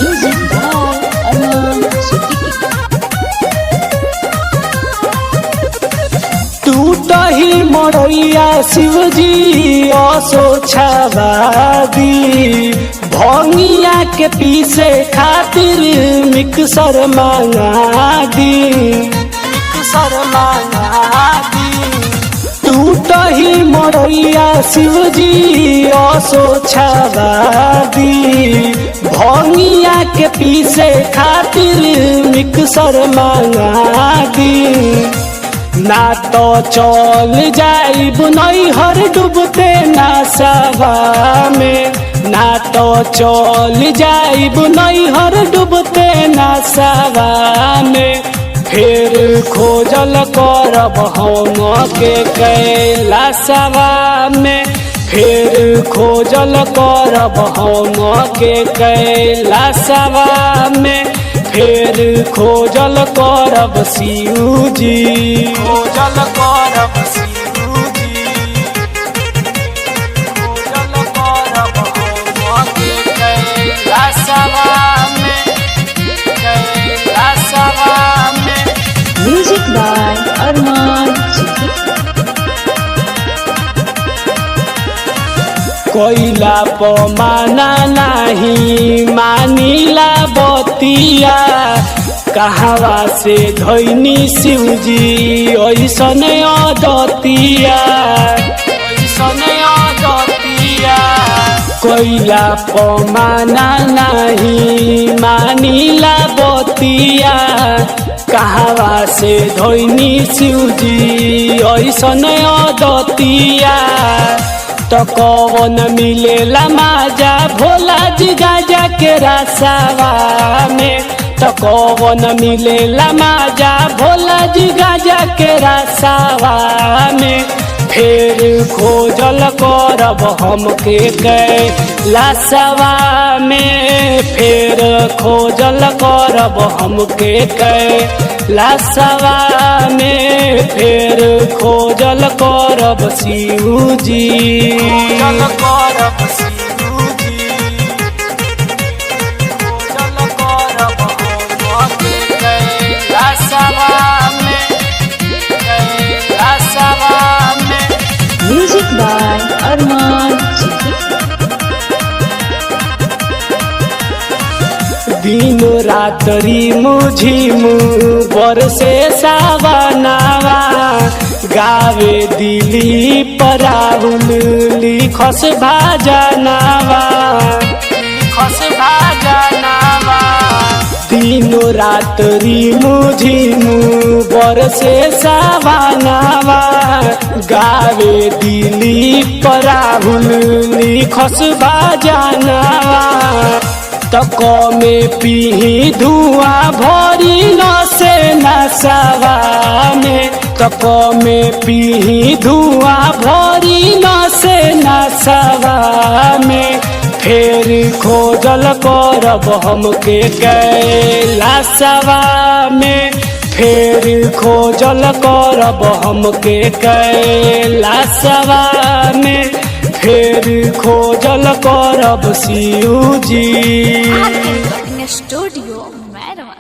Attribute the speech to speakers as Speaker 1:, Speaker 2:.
Speaker 1: Music by Arman Siddiqui।
Speaker 2: टूटही मोरैया शिवजी असो छवादी भंगिया के पीसे खातिर मिक्सर मंगा दी। टूटही मोरैया शिवजी असो छवादी भंगिया के पीसे खातिर मिक्सर मंगा दी। ना तो चल जाइब नैहर डूबते नशवा में, ना तो चल जाइब नैहर डूबते नशवा में। फिर खोजल करब हम के कैलाशवा में, फिर खोजल करब हम के कैलाशवा में। फिर खोजल करब शिवजी, खोजल करब शिवजी, खोजल करब हम के कैलाशवा में, कैलाशवा में।
Speaker 1: Music by Arman Siddiqui।
Speaker 2: कोइला पमाना नहीं मानीला बतिया, कहवा से धैनी शिवजी ऐसन अदतिया, ऐसन अदतिया। कोइला पमाना नहीं मानीला बतिया, कहवा से धैनी शिवजी ऐसन अदतिया। तो कौन मिलेला माजा भोला जी गाजा के रसवा में, तो कौन मिलेला माजा भोला जी गाजा के रसवा में। फिर खोजल करब हम के कैलाशवा में, फिर खोजल करब हम के कैलाशवा में। फिर खोजल करब शिवजी, खोजल करब शिवजी, खोजल करब हम के कैलाशवा में, कैलाशवा में।
Speaker 1: Music by Arman Siddiqui।
Speaker 2: दिन रात्रि मुझिमु बरसे सावनावा, गावे दिलीप राहुल लिखस भाजनावा, लिखस भाजनावा। दिन रात्रि मुझिमु बरसे सावनावा, गावे दिलीप राहुल लिखस भाजनावा। तक में पीही धुआं भरी नसे नशवा में, तक में पीही धुआं भरी नसे नशवा में। फिर खोजल करब हम के कैलाशवा में, फिर खोजल करब हम के कैलाशवा में। फिर खोजल करब शिवजी।
Speaker 1: स्टूडियो मैरवा।